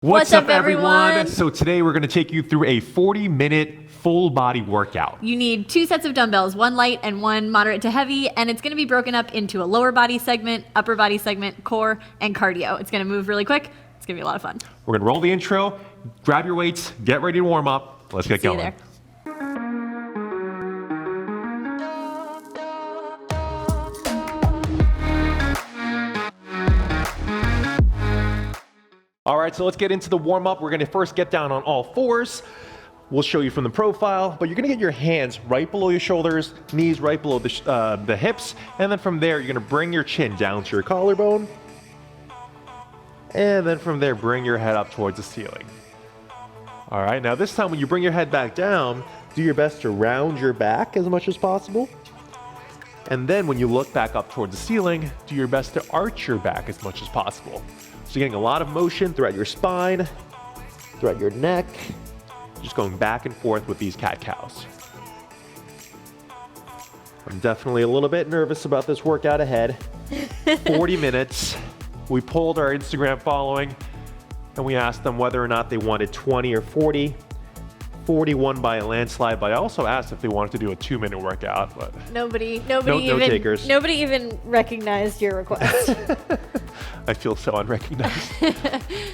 What's up, everyone? So today we're going to take you through a 40-minute full body workout. You need 2 sets of dumbbells, 1 light and 1 moderate to heavy, and it's going to be broken up into a lower body segment, upper body segment, core, and cardio. It's going to move really quick. It's going to be a lot of fun. We're going to roll the intro, grab your weights, get ready to warm up. Let's get going. See you there. All right, so let's get into the warm-up. We're going to first get down on all fours. We'll show you from the profile, but you're going to get your hands right below your shoulders, knees right below the hips, and then from there, you're going to bring your chin down to your collarbone, and then from there, bring your head up towards the ceiling. All right, now this time when you bring your head back down, do your best to round your back as much as possible. And then when you look back up towards the ceiling, do your best to arch your back as much as possible. So you're getting a lot of motion throughout your spine, throughout your neck, just going back and forth with these cat-cows. I'm definitely a little bit nervous about this workout ahead. 40 minutes. We polled our Instagram following and we asked them whether or not they wanted 20 or 40. 40 won by a landslide, but I also asked if they wanted to do a 2-minute workout, but Nobody even recognized your request. I feel so unrecognized.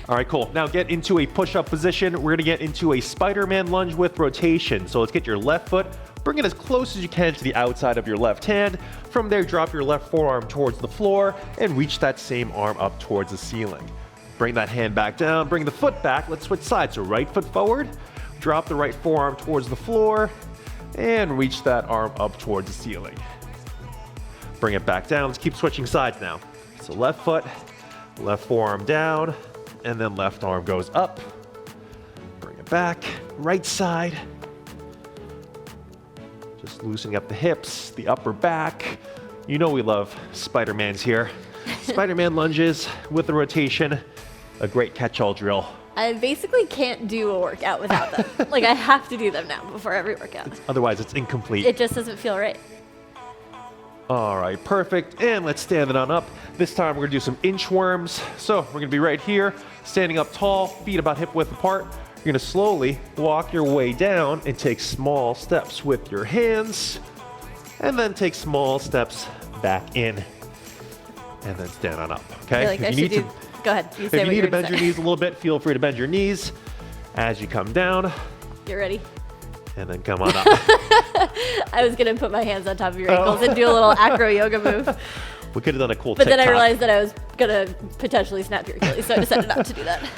All right, cool. Now get into a push-up position. We're gonna get into a Spider-Man lunge with rotation. So let's get your left foot, bring it as close as you can to the outside of your left hand. From there, drop your left forearm towards the floor and reach that same arm up towards the ceiling. Bring that hand back down, bring the foot back. Let's switch sides. So right foot forward, drop the right forearm towards the floor and reach that arm up towards the ceiling. Bring it back down. Let's keep switching sides now. So left foot, left forearm down, and then left arm goes up. Bring it back, right side. Just loosening up the hips, the upper back. You know we love Spider-Mans here. Spider-Man lunges with the rotation, a great catch-all drill. I basically can't do a workout without them. Like, I have to do them now before every workout. Otherwise, it's incomplete. It just doesn't feel right. All right, perfect. And let's stand it on up. This time we're gonna do some inchworms. So we're gonna be right here, standing up tall, feet about hip width apart. You're gonna slowly walk your way down and take small steps with your hands, and then take small steps back in, and then stand on up, okay? I feel like go ahead. If you need to bend your knees a little bit, feel free to bend your knees as you come down. You're ready. And then come on up. I was going to put my hands on top of your ankles and do a little acro yoga move. We could have done a cool But TikTok. then I realized that I was going to potentially snap your Achilles, so I decided not to do that.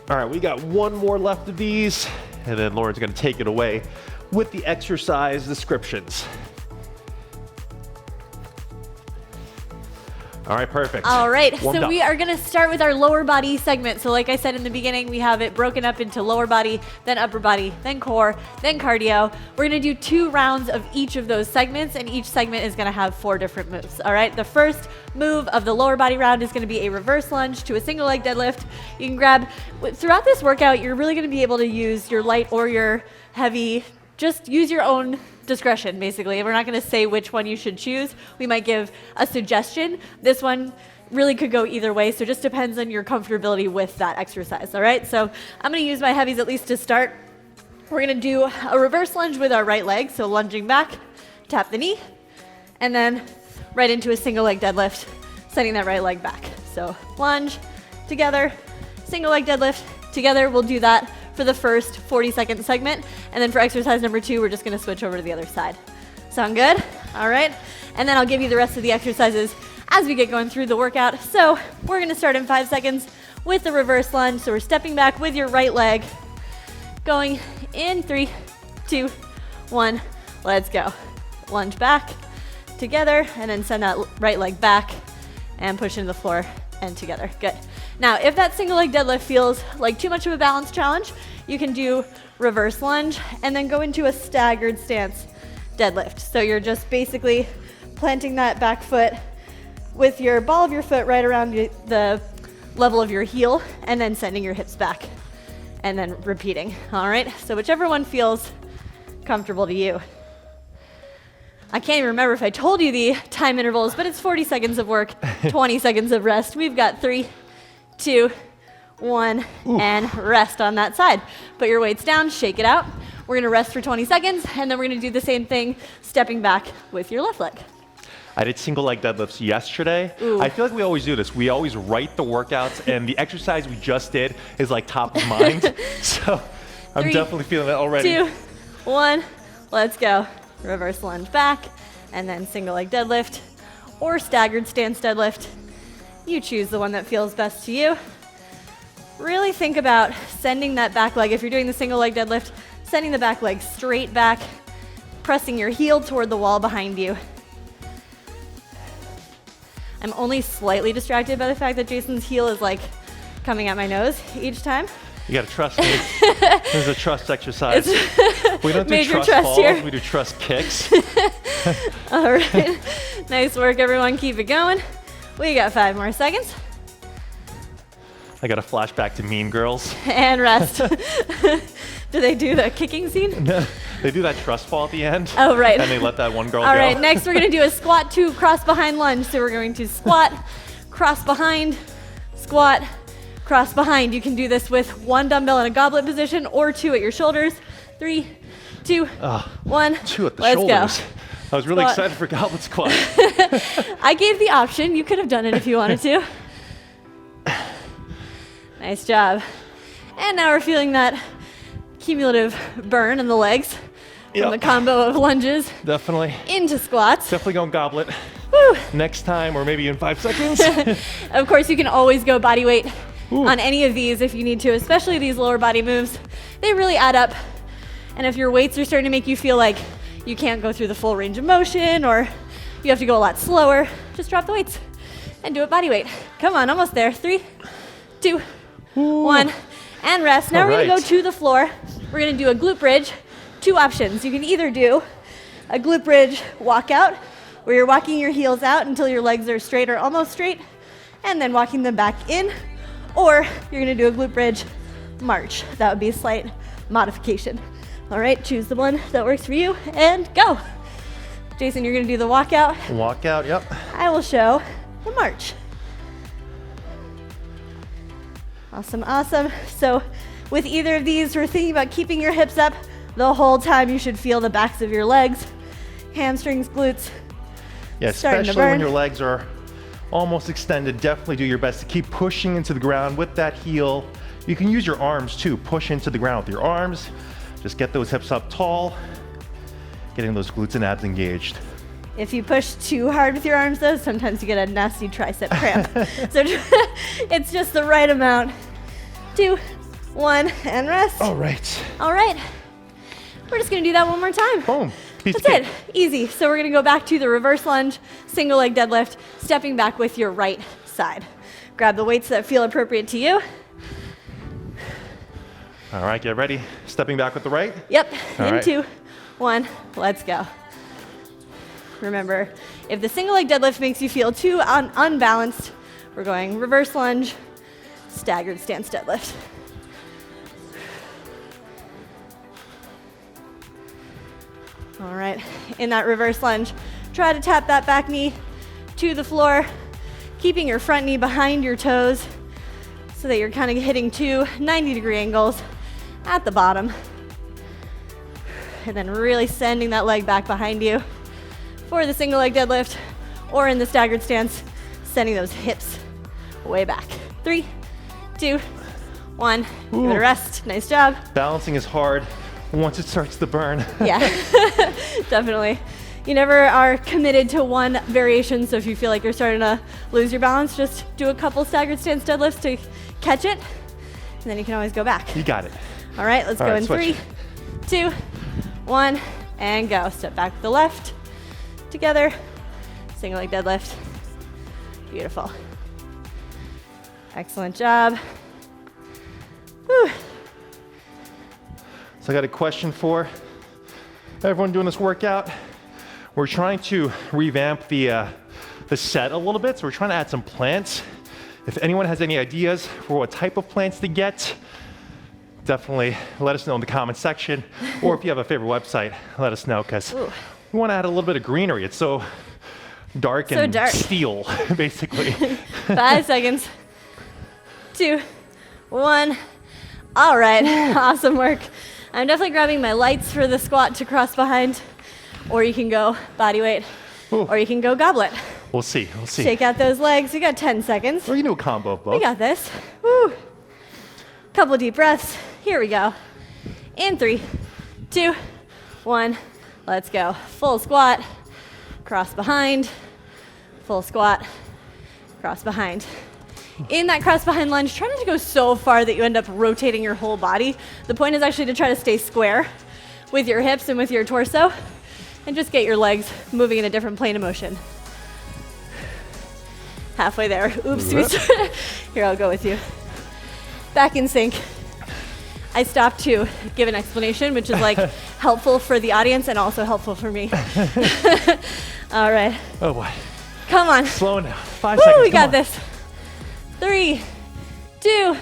All right, we got one more left of these, and then Lauren's going to take it away with the exercise descriptions. All right, perfect. All right, Warmed so up. we are going to start with our lower body segment. So like I said in the beginning, we have it broken up into lower body, then upper body, then core, then cardio. We're going to do 2 rounds of each of those segments, and each segment is going to have 4 different moves. All right, the first move of the lower body round is going to be a reverse lunge to a single leg deadlift. You can grab, throughout this workout, you're really going to be able to use your light or your heavy. Just use your own discretion, basically. We're not going to say which one you should choose. We might give a suggestion. This one really could go either way, so it just depends on your comfortability with that exercise, all right? So I'm going to use my heavies at least to start. We're going to do a reverse lunge with our right leg, so lunging back, tap the knee, and then right into a single leg deadlift, sending that right leg back. So lunge, together, single leg deadlift, together. We'll do that for the first 40-second segment. And then for exercise number 2, we're just gonna switch over to the other side. Sound good? All right. And then I'll give you the rest of the exercises as we get going through the workout. So we're gonna start in 5 seconds with the reverse lunge. So we're stepping back with your right leg, going in 3, 2, 1, let's go. Lunge back, together, and then send that right leg back and push into the floor and together. Good. Now, if that single leg deadlift feels like too much of a balance challenge, you can do reverse lunge and then go into a staggered stance deadlift. So you're just basically planting that back foot with your ball of your foot right around the level of your heel and then sending your hips back and then repeating. All right, so whichever one feels comfortable to you. I can't even remember if I told you the time intervals, but it's 40 seconds of work, 20 seconds of rest. We've got 3, 2, 1, and rest on that side. Put your weights down, shake it out. We're gonna rest for 20 seconds, and then we're gonna do the same thing, stepping back with your left leg. I did single leg deadlifts yesterday. Ooh. I feel like we always do this. We always write the workouts, and the exercise we just did is like top of mind. So I'm 3, definitely feeling it already. 2, 1, let's go. Reverse lunge back, and then single leg deadlift, or staggered stance deadlift. You choose the one that feels best to you. Really think about sending that back leg, if you're doing the single leg deadlift, sending the back leg straight back, pressing your heel toward the wall behind you. I'm only slightly distracted by the fact that Jason's heel is like coming at my nose each time. You gotta trust me. This is a trust exercise. We don't do Major trust trust falls, here. we do trust kicks. All right, nice work everyone, keep it going. We got 5 more seconds. I got a flashback to Mean Girls. And rest. Do they do the kicking scene? They do that trust fall at the end. Oh, right. And they let that one girl All go. right, next we're gonna do a squat 2 cross behind lunge. So we're going to squat, cross behind, squat, cross behind. You can do this with 1 dumbbell in a goblet position or 2 at your shoulders. 3, 2, 1. 2 at the Let's shoulders. go. I was really Squat. excited for goblet squat. I gave the option. You could have done it if you wanted to. Nice job. And now we're feeling that cumulative burn in the legs from Yep. the combo of lunges Definitely. into squats. Definitely going goblet. Woo. Next time, or maybe in 5 seconds. Of course, you can always go body weight Ooh. on any of these if you need to, especially these lower body moves. They really add up. And if your weights are starting to make you feel like you can't go through the full range of motion or you have to go a lot slower, just drop the weights and do it body weight. Come on, almost there. 3, 2, 1, and rest. Now All we're gonna right. go to the floor. We're gonna do a glute bridge. 2 options. You can either do a glute bridge walkout, where you're walking your heels out until your legs are straight or almost straight, and then walking them back in, or you're gonna do a glute bridge march. That would be a slight modification. All right, choose the one that works for you and go. Jason, you're gonna do the walkout. Walk out, yep. I will show the march. Awesome, awesome. So with either of these, we're thinking about keeping your hips up the whole time. You should feel the backs of your legs, hamstrings, glutes. Yeah, Starting to especially when burn. your legs are almost extended, definitely do your best to keep pushing into the ground with that heel. You can use your arms too, push into the ground with your arms. Just get those hips up tall, getting those glutes and abs engaged. If you push too hard with your arms though, sometimes you get a nasty tricep cramp. So it's just the right amount. 2, 1, and rest. All right. All right, we're just gonna do that one more time. Boom. Piece of That's it, cake. easy. So we're gonna go back to the reverse lunge, single leg deadlift, stepping back with your right side. Grab the weights that feel appropriate to you. All right, get ready. Stepping back with the right. Yep, All in right. 2, 1, let's go. Remember, if the single leg deadlift makes you feel too unbalanced, we're going reverse lunge, staggered stance deadlift. All right, in that reverse lunge, try to tap that back knee to the floor, keeping your front knee behind your toes so that you're kind of hitting 2 90-degree angles at the bottom. And then really sending that leg back behind you for the single leg deadlift, or in the staggered stance, sending those hips way back. 3, 2, 1, give it a Ooh. rest. Nice job. Balancing is hard once it starts to burn. Yeah, definitely. You never are committed to one variation, so if you feel like you're starting to lose your balance, just do a couple staggered stance deadlifts to catch it, and then you can always go back. You got it. All right, let's All go right, in switch. 3, 2, 1, and go. Step back with the left, together, single leg deadlift. Beautiful. Excellent job. Whew. So I got a question for everyone doing this workout. We're trying to revamp the set a little bit, so we're trying to add some plants. If anyone has any ideas for what type of plants to get, definitely let us know in the comment section. Or if you have a favorite website, let us know, because Ooh. we want to add a little bit of greenery. It's so dark So and dark. steel, basically. 5 seconds. 2, 1. All right, awesome work. I'm definitely grabbing my lights for the squat to cross behind, or you can go body weight, or you can go goblet. We'll see. We'll see. Shake out those legs. You got 10 seconds. Or you can do a combo of both. We got this. Woo. Couple deep breaths. Here we go. In 3, 2, 1. Let's go. Full squat, cross behind, full squat, cross behind. In that cross behind lunge, try not to go so far that you end up rotating your whole body. The point is actually to try to stay square with your hips and with your torso, and just get your legs moving in a different plane of motion. Halfway there. Oops. Here, I'll go with you. Back in sync. I stopped to give an explanation, which is like helpful for the audience and also helpful for me. All right. Oh boy. Come on. Slowing down. 5 Woo, seconds. we got this. 3, 2,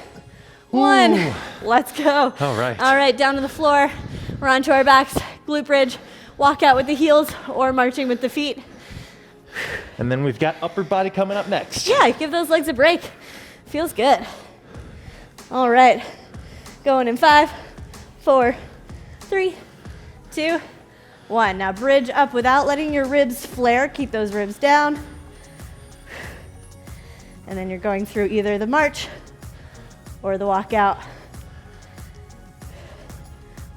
1. Ooh. Let's go. All right. All right, down to the floor. We're onto our backs. Glute bridge. Walk out with the heels or marching with the feet. And then we've got upper body coming up next. Yeah, give those legs a break. Feels good. All right. Going in 5, 4, 3, 2, 1. Now bridge up without letting your ribs flare. Keep those ribs down. And then you're going through either the march or the walk out.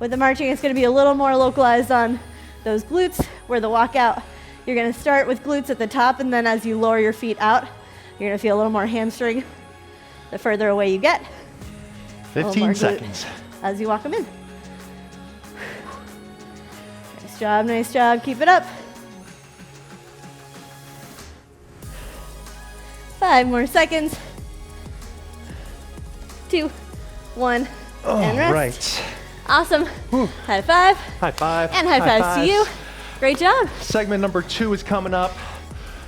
With the marching, it's going to be a little more localized on those glutes, where the walk out, you're going to start with glutes at the top, and then as you lower your feet out, you're going to feel a little more hamstring the further away you get. 15 seconds. As you walk them in. Nice job, nice job. Keep it up. 5 more seconds. 2, 1, and rest. Right. Awesome. Whew. High five. High five. And high fives to you. Great job. Segment number 2 is coming up.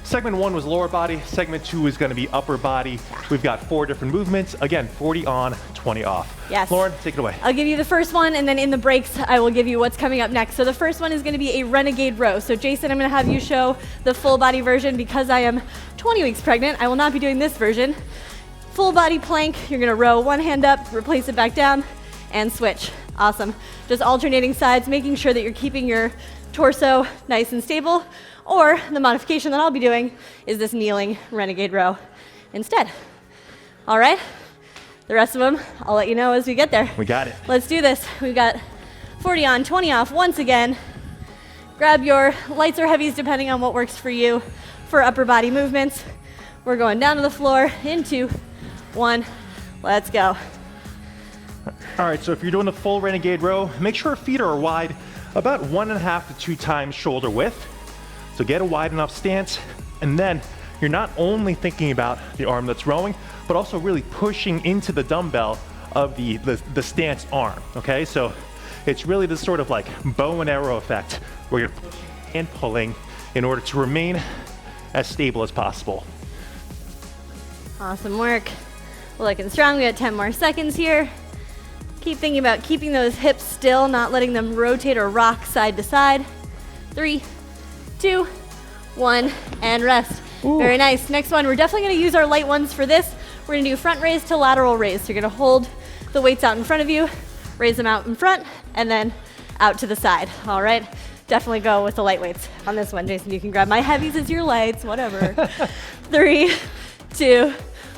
Segment 1 was lower body. Segment 2 is going to be upper body. We've got 4 different movements. Again, 40 on, 20 off. Yes. Lauren, take it away. I'll give you the first one, and then in the breaks, I will give you what's coming up next. So the first one is going to be a renegade row. So Jason, I'm going to have you show the full body version because I am 20 weeks pregnant. I will not be doing this version. Full body plank. You're going to row one hand up, replace it back down, and switch. Awesome. Just alternating sides, making sure that you're keeping your torso nice and stable. Or the modification that I'll be doing is this kneeling renegade row instead. All right? The rest of them, I'll let you know as we get there. We got it. Let's do this. We've got 40 on, 20 off once again. Grab your lights or heavies depending on what works for you for upper body movements. We're going down to the floor in 2, 1. Let's go. All right, so if you're doing the full renegade row, make sure feet are wide, about 1.5 to 2 times shoulder width. So get a wide enough stance, and then you're not only thinking about the arm that's rowing, but also really pushing into the dumbbell of the stance arm, okay? So it's really this sort of like bow and arrow effect where you're pushing and pulling in order to remain as stable as possible. Awesome work. Looking strong. We got 10 more seconds here. Keep thinking about keeping those hips still, not letting them rotate or rock side to side. 3, 2, 1, and rest. Ooh. Very nice. Next one, we're definitely going to use our light ones for this. We're going to do front raise to lateral raise. So you're going to hold the weights out in front of you, raise them out in front, and then out to the side. All right? Definitely go with the light weights on this one. Jason, you can grab my heavies as your lights, whatever. 3, 2,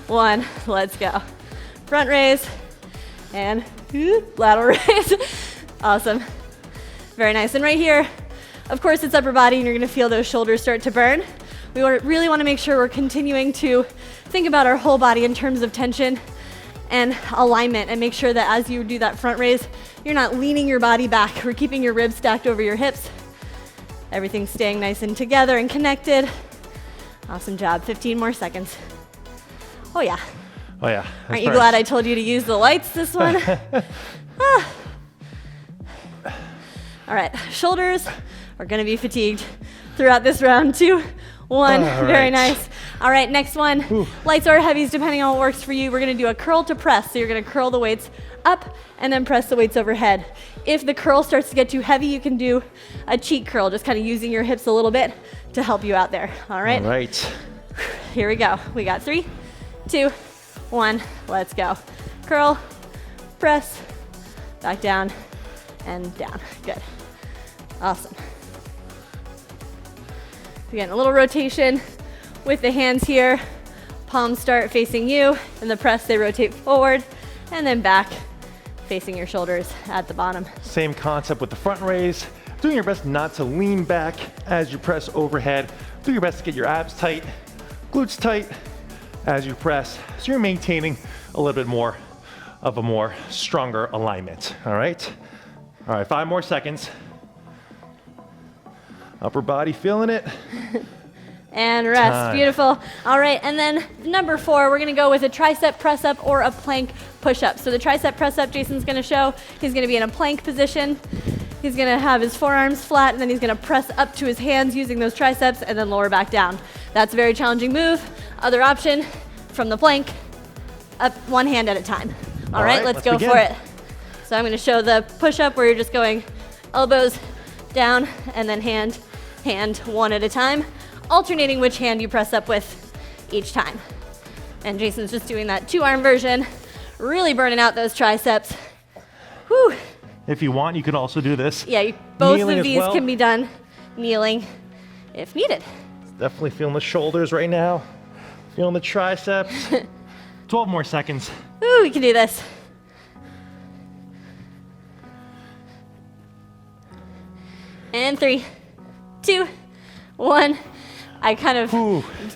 1, let's go. Front raise and lateral raise. Awesome. Very nice. And right here, of course, it's upper body, and you're going to feel those shoulders start to burn. We really want to make sure we're continuing to think about our whole body in terms of tension and alignment, and make sure that as you do that front raise, you're not leaning your body back. We're keeping your ribs stacked over your hips. Everything's staying nice and together and connected. Awesome job. 15 more seconds. Oh, yeah. Oh yeah. Aren't you glad I told you to use the lights this one? All right, shoulders are gonna be fatigued throughout this round. 2, 1, very nice. All right, next one, lights or heavies, depending on what works for you. We're gonna do a curl to press. So you're gonna curl the weights up and then press the weights overhead. If the curl starts to get too heavy, you can do a cheat curl, just kind of using your hips a little bit to help you out there. All right? All right. Here we go. We got 3, 2, 1, let's go. Curl, press, back down, and down. Good. Awesome. Again, a little rotation with the hands here. Palms start facing you, and the press, they rotate forward, and then back, facing your shoulders at the bottom. Same concept with the front raise. Doing your best not to lean back as you press overhead. Do your best to get your abs tight, glutes tight as you press, so you're maintaining a little bit more of a more stronger alignment, all right? All right, 5 more seconds. Upper body feeling it. And rest. Time. Beautiful. All right, and then number 4, we're gonna go with a tricep press up or a plank push up. So the tricep press up, Jason's gonna show. He's gonna be in a plank position. He's gonna have his forearms flat, and then he's gonna press up to his hands using those triceps and then lower back down. That's a very challenging move. Other option, from the plank, up one hand at a time. All right, let's go begin. for it. So I'm gonna show the push up where you're just going elbows down and then hand, one at a time, alternating which hand you press up with each time. And Jason's just doing that 2-arm version, really burning out those triceps. Whew. If you want, you could also do this. Yeah, both kneeling of as these well. can be done kneeling if needed. Definitely feeling the shoulders right now. Feeling the triceps. 12 more seconds. Ooh, we can do this. And 3, 2, 1. I kind of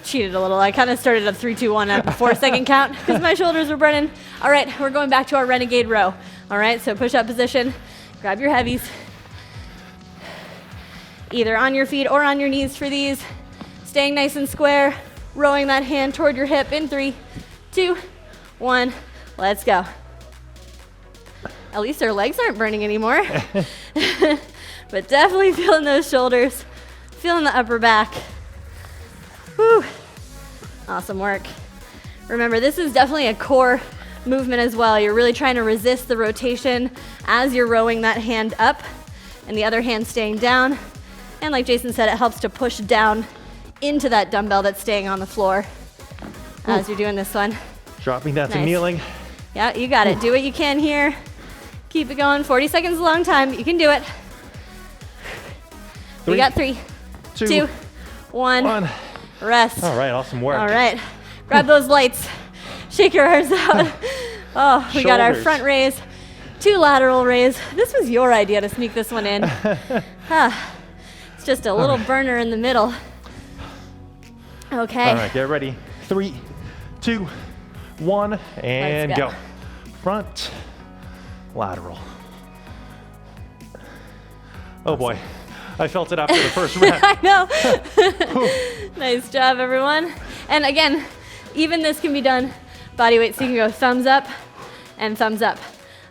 cheated a little. I kind of started a 3, 2, 1 at the 4-second count because my shoulders were burning. All right, we're going back to our renegade row. All right, so push up position. Grab your heavies. Either on your feet or on your knees for these. Staying nice and square. Rowing that hand toward your hip in 3, 2, 1. Let's go. At least our legs aren't burning anymore. But definitely feeling those shoulders. Feeling the upper back. Whew. Awesome work. Remember, this is definitely a core movement as well. You're really trying to resist the rotation as you're rowing that hand up and the other hand staying down. And like Jason said, it helps to push down into that dumbbell that's staying on the floor as you're doing this one. Dropping down to Nice. kneeling. Yeah, you got it. Do what you can here. Keep it going. 40 seconds is a long time. You can do it. We 3, got 3, 2, 1. 1. Rest. All right, awesome work. All right. Grab those lights. Shake your arms out. Oh, we got our Shoulders. front raise, 2 lateral raise. This was your idea to sneak this one in. It's just a little burner in the middle. Okay. All right, get ready. 3, 2, 1, and Let's go. go. Front, lateral. Oh boy, I felt it after the first rep. I know. Nice job, everyone. And again, even this can be done body weight, so you can go thumbs up and thumbs up.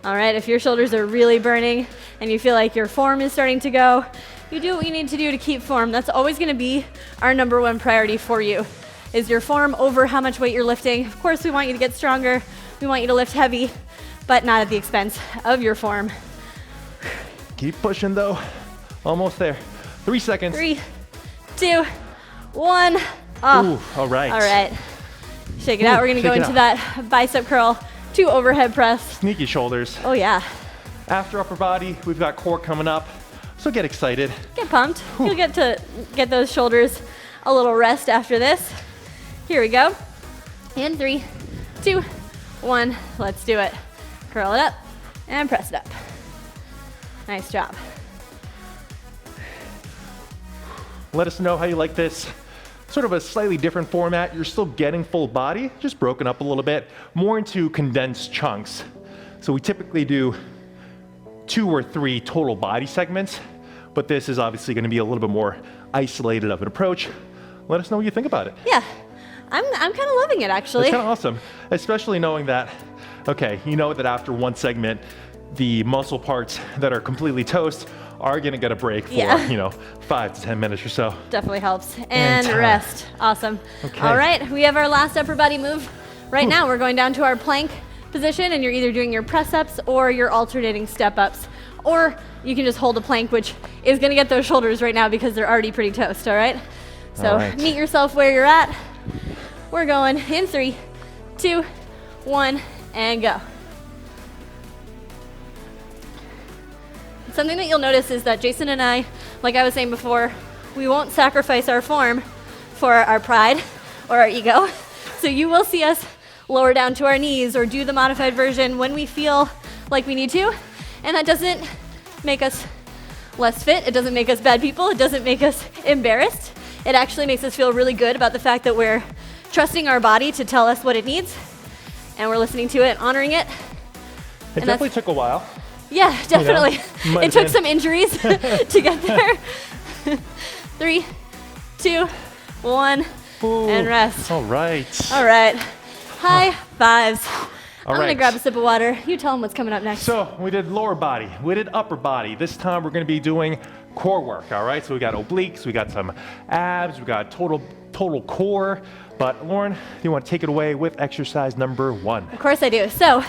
All right, if your shoulders are really burning and you feel like your form is starting to go, you do what you need to do to keep form. That's always gonna be our number 1 priority for you, is your form over how much weight you're lifting. Of course, we want you to get stronger. We want you to lift heavy, but not at the expense of your form. Keep pushing though. Almost there. 3 seconds. 3, 2, 1. Oh. Ooh, all right. All right. Shake it out. We're going to go shake it into that bicep curl, 2 overhead press. Sneaky shoulders. Oh, yeah. After upper body, we've got core coming up. So get excited. Get pumped. You'll get to get those shoulders a little rest after this. Here we go. In 3, 2, 1. Let's do it. Curl it up and press it up. Nice job. Let us know how you like this. Sort of a slightly different format. You're still getting full body, just broken up a little bit, more into condensed chunks. So we typically do 2 or 3 total body segments, but this is obviously going to be a little bit more isolated of an approach. Let us know what you think about it. Yeah. I'm kind of loving it, actually. It's kind of awesome, especially knowing that, okay, you know that after one segment, the muscle parts that are completely toast are gonna get a break for, 5 to 10 minutes or so. Definitely helps. And time. rest. Awesome. Okay. All right, we have our last upper body move. Right now, we're going down to our plank position, and you're either doing your press ups or your alternating step ups. Or you can just hold a plank, which is gonna get those shoulders right now because they're already pretty toast, all right? So All right. meet yourself where you're at. We're going in 3, 2, 1, and go. Something that you'll notice is that Jason and I, like I was saying before, we won't sacrifice our form for our pride or our ego. So you will see us lower down to our knees or do the modified version when we feel like we need to. And that doesn't make us less fit. It doesn't make us bad people. It doesn't make us embarrassed. It actually makes us feel really good about the fact that we're trusting our body to tell us what it needs. And we're listening to it, honoring it. It definitely took a while. Yeah, definitely. You know, it took some injuries to get there. 3, 2, 1, Ooh, and rest. All right. All right. High fives. I'm right. gonna grab a sip of water. You tell them what's coming up next. So we did lower body, we did upper body. This time we're gonna be doing core work, all right? So we got obliques, we got some abs, we got total core. But Lauren, you wanna take it away with exercise number 1? Of course I do. So,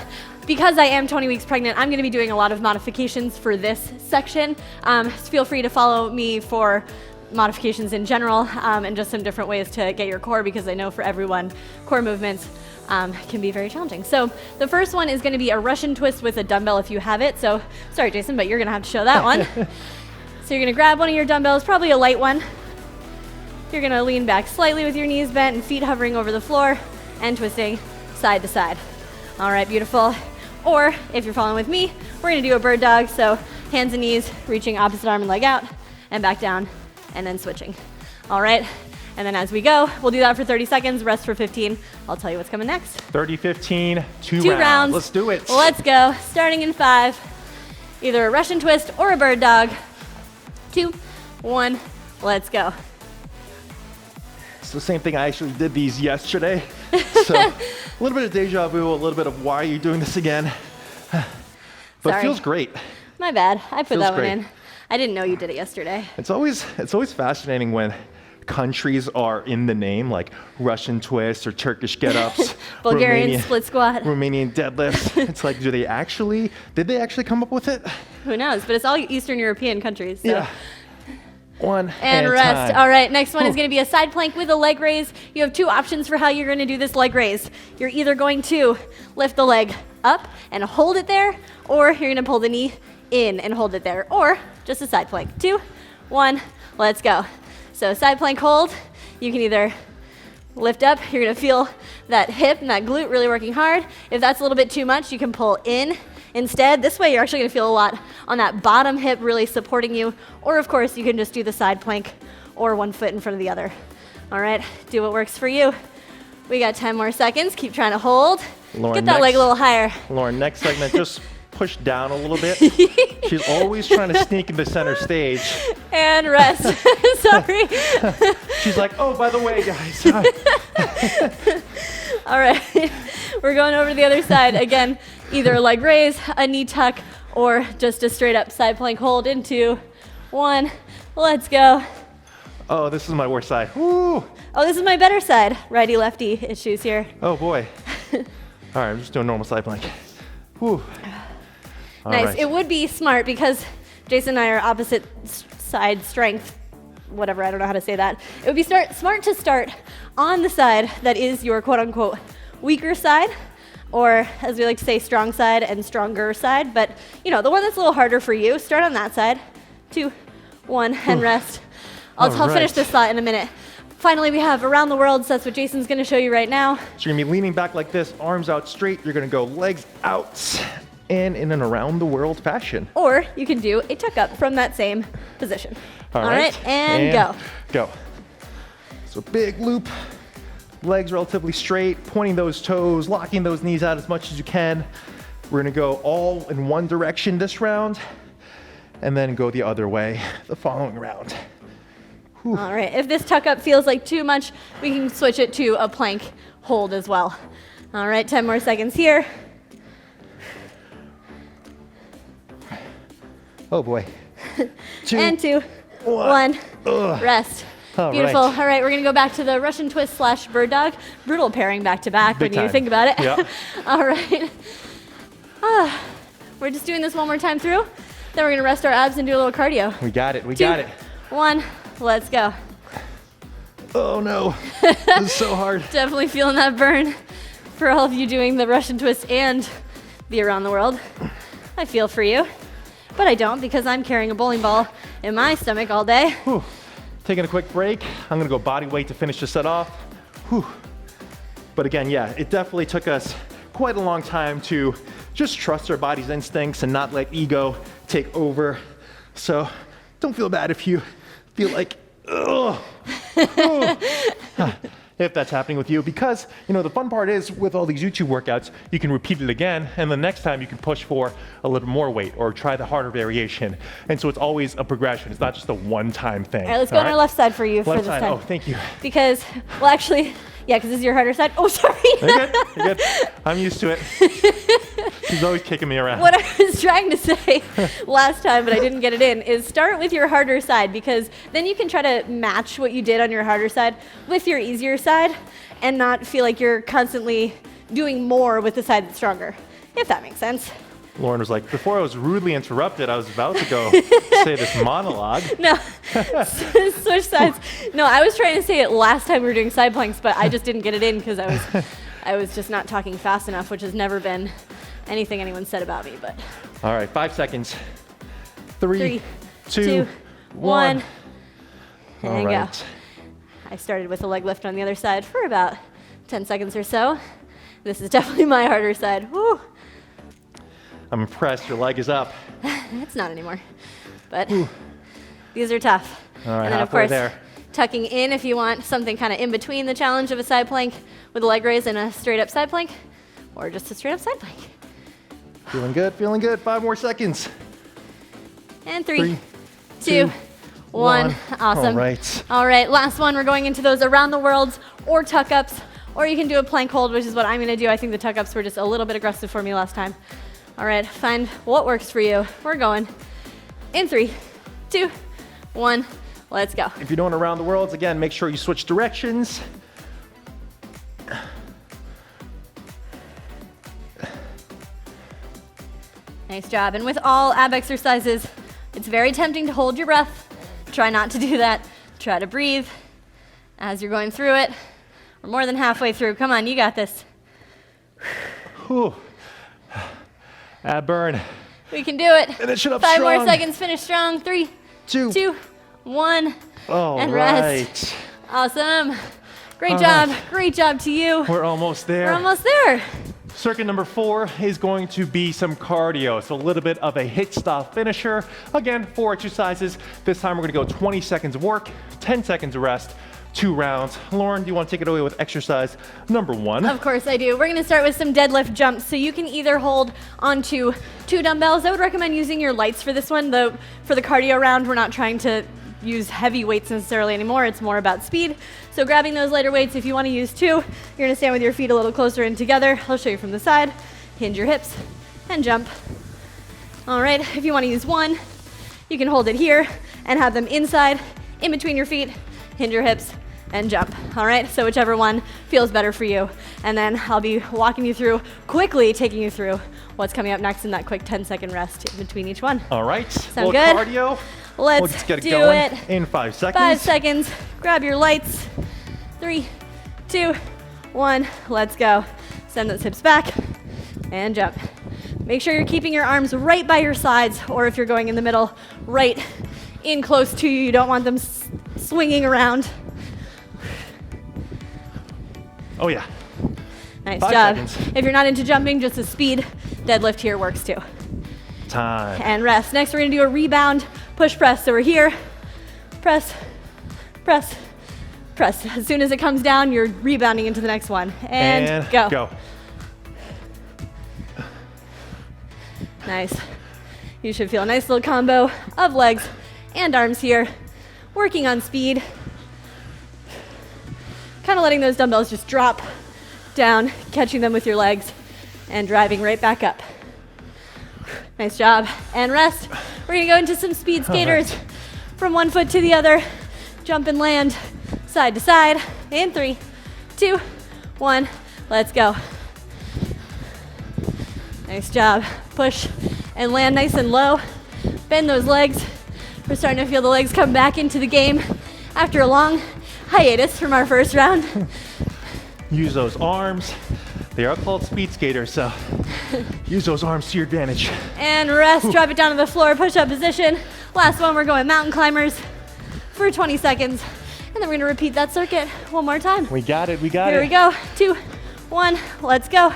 because I am 20 weeks pregnant, I'm gonna be doing a lot of modifications for this section. Feel free to follow me for modifications in general and just some different ways to get your core, because I know for everyone, core movements can be very challenging. So the first one is gonna be a Russian twist with a dumbbell if you have it. So, sorry Jason, but you're gonna have to show that one. So you're gonna grab one of your dumbbells, probably a light one. You're gonna lean back slightly with your knees bent and feet hovering over the floor and twisting side to side. All right, beautiful. Or if you're following with me, we're gonna do a bird dog. So hands and knees, reaching opposite arm and leg out and back down and then switching. All right, and then as we go, we'll do that for 30 seconds, rest for 15. I'll tell you what's coming next. 30, 15, two Two rounds. Let's do it. Let's go, starting in 5. Either a Russian twist or a bird dog. 2, 1, let's go. It's the same thing. I actually did these yesterday. So a little bit of deja vu, a little bit of why are you doing this again? But Sorry. it feels great. My bad, I put Feels that one great. in. I didn't know you did it yesterday. It's always fascinating when countries are in the name, like Russian twists or Turkish get-ups, Bulgarian split squat. Romanian deadlifts. It's like, did they actually come up with it? Who knows, but it's all Eastern European countries. So. Yeah. One And rest. time. All right, next one is going to be a side plank with a leg raise. You have 2 options for how you're going to do this leg raise. You're either going to lift the leg up and hold it there, or you're going to pull the knee in and hold it there, or just a side plank. 2, 1, let's go. So side plank hold, you can either lift up, you're going to feel that hip and that glute really working hard. If that's a little bit too much, you can pull in. Instead, this way you're actually gonna feel a lot on that bottom hip really supporting you. Or of course, you can just do the side plank or one foot in front of the other. All right, do what works for you. We got 10 more seconds. Keep trying to hold. Lauren, Get that leg a little higher. Lauren, next segment, just push down a little bit. She's always trying to sneak into center stage. And rest. Sorry. She's like, oh, by the way, guys. All right, we're going over to the other side. Again, either a leg raise, a knee tuck, or just a straight up side plank hold in 2, 1, let's go. Oh, this is my worst side. Woo. Oh, this is my better side. Righty lefty issues here. Oh boy. All right, I'm just doing normal side plank. Whew. All Nice. right. It would be smart because Jason and I are opposite side strength, whatever, I don't know how to say that. It would be smart to start on the side that is your quote unquote weaker side, or as we like to say, strong side and stronger side. But you know, the one that's a little harder for you, start on that side. 2, 1, and rest. I'll finish this thought in a minute. Finally, we have around the world, so that's what Jason's gonna show you right now. So you're gonna be leaning back like this, arms out straight. You're gonna go legs out and in an around the world fashion. Or you can do a tuck up from that same position. All right, and go. Go. So big loop, legs relatively straight, pointing those toes, locking those knees out as much as you can. We're gonna go all in one direction this round, and then go the other way the following round. Whew. All right, if this tuck up feels like too much, we can switch it to a plank hold as well. All right, 10 more seconds here. Oh boy. 2, And 2, 1, rest. All Beautiful. right. All right, we're gonna go back to the Russian twist / bird dog. Brutal pairing back to back when Big you time. think about it. Yeah. All right. We're just doing this one more time through. Then we're gonna rest our abs and do a little cardio. We got it, we 2, got it. 1, let's go. Oh no, this is so hard. Definitely feeling that burn. for all of you doing the Russian twist and the around the world. I feel for you, but I don't because I'm carrying a bowling ball in my stomach all day. Whew. Taking a quick break. I'm gonna go body weight to finish the set off. Whew. But again, yeah, it definitely took us quite a long time to just trust our body's instincts and not let ego take over. So don't feel bad if you feel like, ugh. If that's happening with you, because the fun part is with all these YouTube workouts, you can repeat it again, and the next time you can push for a little more weight or try the harder variation. And so it's always a progression. It's not just a one-time thing. All right, let's go on our left side for you for Left this side. time. Oh, thank you. Because, well, actually, yeah, because this is your harder side. Oh, sorry. You're good. You're good. I'm used to it. She's always kicking me around. What I was trying to say last time, but I didn't get it in, is start with your harder side, because then you can try to match what you did on your harder side with your easier side and not feel like you're constantly doing more with the side that's stronger, if that makes sense. Lauren was like, before I was rudely interrupted, I was about to go say this monologue. No, switch sides. No, I was trying to say it last time we were doing side planks, but I just didn't get it in because I was just not talking fast enough, which has never been anything anyone said about me. But All right, 5 seconds. 3, 3, 2, 2, 1. All And go. right. I started with a leg lift on the other side for about 10 seconds or so. This is definitely my harder side. Woo. I'm impressed. Your leg is up. It's not anymore, but these are tough. All right, and then of halfway course, there. tucking in if you want something kind of in between the challenge of a side plank with a leg raise and a straight up side plank, or just a straight up side plank. Feeling good, feeling good. 5 more seconds. And 3, 3, 2, 1. Awesome. All right. All right, last one. We're going into those around the worlds or tuck ups, or you can do a plank hold, which is what I'm going to do. I think the tuck ups were just a little bit aggressive for me last time. All right, find what works for you. We're going in 3, 2, 1. Let's go. If you're doing around the worlds, again, make sure you switch directions. Nice job. And with all ab exercises, it's very tempting to hold your breath. Try not to do that. Try to breathe as you're going through it. We're more than halfway through. Come on, you got this. Whew. Ab burn. We can do it. Finish it up 5 more strong. seconds. Finish strong. 3, 2, 1. All and right. rest. Awesome. Great All job. right. Great job to you. We're almost there. We're almost there. Circuit number 4 is going to be some cardio. So a little bit of a HIIT style finisher. Again, 4 exercises. This time we're gonna go 20 seconds of work, 10 seconds of rest, 2 rounds. Lauren, do you want to take it away with exercise number 1? Of course I do. We're gonna start with some deadlift jumps. So you can either hold onto 2 dumbbells. I would recommend using your lights for this one. For the cardio round, we're not trying to use heavy weights necessarily anymore. It's more about speed. So grabbing those lighter weights, if you want to use 2, you're gonna stand with your feet a little closer in together. I'll show you from the side. Hinge your hips and jump. All right, if you want to use 1, you can hold it here and have them inside, in between your feet, hinge your hips and jump. All right, so whichever one feels better for you. And then I'll be walking you through, quickly taking you through what's coming up next in that quick 10-second rest in between each one. All right. Sound Well, good? cardio. Let's We'll just get it do going it. in 5 seconds. 5 seconds. Grab your lights. 3, 2, 1. Let's go. Send those hips back and jump. Make sure you're keeping your arms right by your sides, or if you're going in the middle, right in close to you. You don't want them swinging around. Oh yeah. Nice 5 job. seconds. If you're not into jumping, just a speed deadlift here works too. Time. And rest. Next, we're gonna do a rebound push press. So we're here, press, press, press. As soon as it comes down, you're rebounding into the next one. And go. Nice. You should feel a nice little combo of legs and arms here. Working on speed. Kind of letting those dumbbells just drop down, catching them with your legs, and driving right back up. Nice job. And rest. We're gonna go into some speed skaters. Right. From one foot to the other. Jump and land side to side. In 3, 2, 1. Let's go. Nice job. Push and land nice and low. Bend those legs. We're starting to feel the legs come back into the game after a long hiatus from our first round. Use those arms They are called speed skaters, so use those arms to your advantage. And rest, drop it down to the floor, push-up position. Last one, we're going mountain climbers for 20 seconds. And then we're gonna repeat that circuit one more time. We got it, we got it. Here we go, 2, 1, let's go.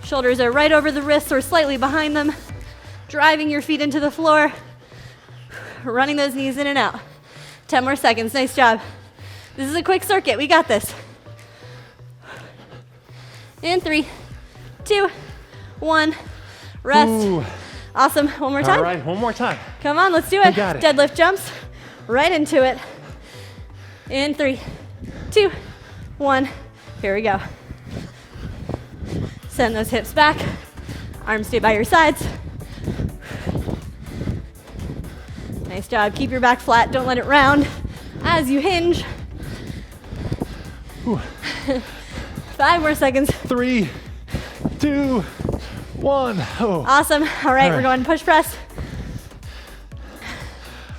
Shoulders are right over the wrists or slightly behind them. Driving your feet into the floor. Running those knees in and out. 10 more seconds, nice job. This is a quick circuit, we got this. In 3, 2, 1, rest. Ooh. Awesome, one more time. All right, one more time. Come on, let's do it. We got it. Deadlift jumps, right into it. In 3, 2, 1, here we go. Send those hips back, arms stay by your sides. Nice job, keep your back flat, don't let it round as you hinge. 5 more seconds. 3, 2, 1. Oh. Awesome, all right, we're going push press.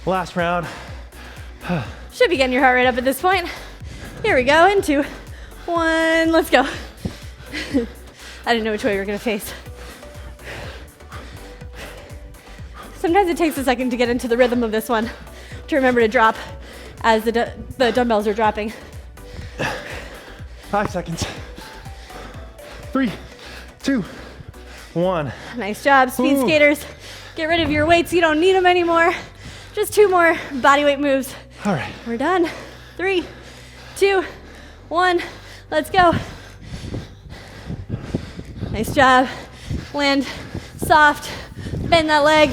Last round. Should be getting your heart rate up at this point. Here we go, in 2, 1, let's go. I didn't know which way we were gonna face. Sometimes it takes a second to get into the rhythm of this one, to remember to drop as the dumbbells are dropping. 5 seconds. 3, 2, 1. Nice job, speed Ooh. skaters. Get rid of your weights, you don't need them anymore. Just 2 more body weight moves. All right. We're done. 3, 2, 1, let's go. Nice job. Land soft, bend that leg.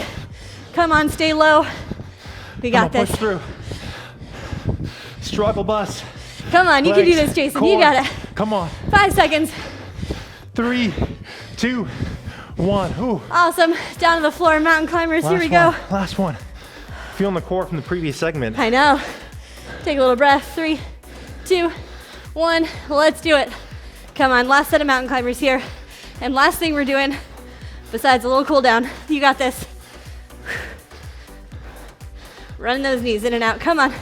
Come on, stay low. We got Come on, this. push through. Struggle bus. Come on, you can do Legs, this, Jason. core. You got it. Come on. 5 seconds. 3, 2, 1. Ooh. Awesome. Down to the floor, mountain climbers. Here we go. Last one. Feeling the core from the previous segment. I know. Take a little breath. 3, 2, 1. Let's do it. Come on, last set of mountain climbers here. And last thing we're doing, besides a little cool down, you got this. Running those knees in and out. Come on.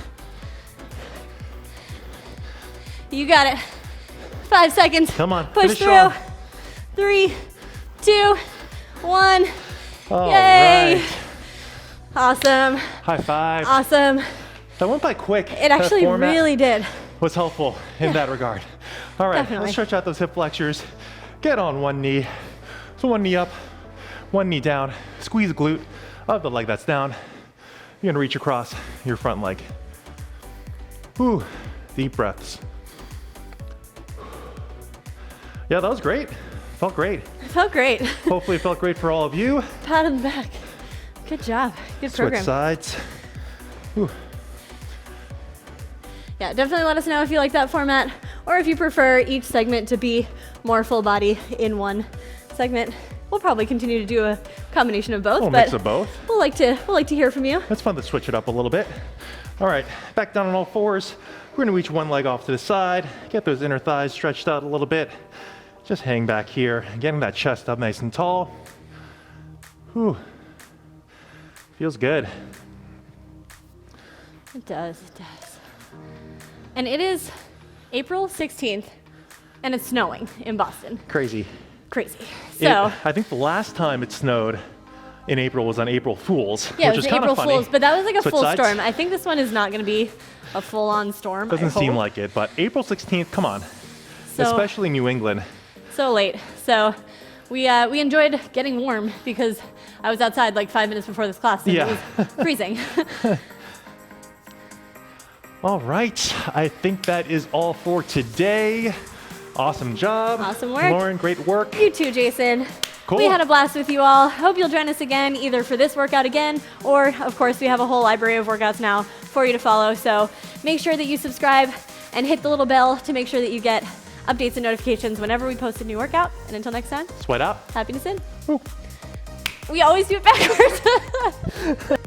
You got it. 5 seconds. Come on, Push finish through. strong. 3, 2, 1. All Yay. right. Awesome. High five. Awesome. That went by quick. It actually really did. Was helpful in that regard. All right, Definitely. let's stretch out those hip flexors. Get on one knee. So one knee up, one knee down. Squeeze the glute of the leg that's down. You're gonna reach across your front leg. Ooh, deep breaths. Yeah, that was great. Felt great. It felt great. Hopefully it felt great for all of you. Pat on the back. Good job. Good Switch program. sides. Ooh. Yeah, definitely let us know if you like that format or if you prefer each segment to be more full body in one segment. We'll probably continue to do a combination of both, A little but mix of both. we'll like to hear from you. It's fun to switch it up a little bit. All right, back down on all fours. We're gonna reach one leg off to the side, get those inner thighs stretched out a little bit. Just hang back here, getting that chest up nice and tall. Whew. Feels good. It does, it does. And it is April 16th, and it's snowing in Boston. Crazy. Crazy. So, I think the last time it snowed in April was on April Fool's, yeah, it which was is kind April of funny. Fool's, but that was like a Switch full sides? storm. I think this one is not going to be a full-on storm. Doesn't I seem hope. like it, but April 16th, come on. So- Especially New England. So late. So we enjoyed getting warm because I was outside like 5 minutes before this class and Yeah. it was freezing. All right, I think that is all for today. Awesome job. Awesome work. Lauren, great work. You too, Jason. Cool. We had a blast with you all. Hope you'll join us again, either for this workout again, or of course we have a whole library of workouts now for you to follow. So make sure that you subscribe and hit the little bell to make sure that you get updates and notifications whenever we post a new workout. And until next time, Sweat out. happiness in. Woo. We always do it backwards.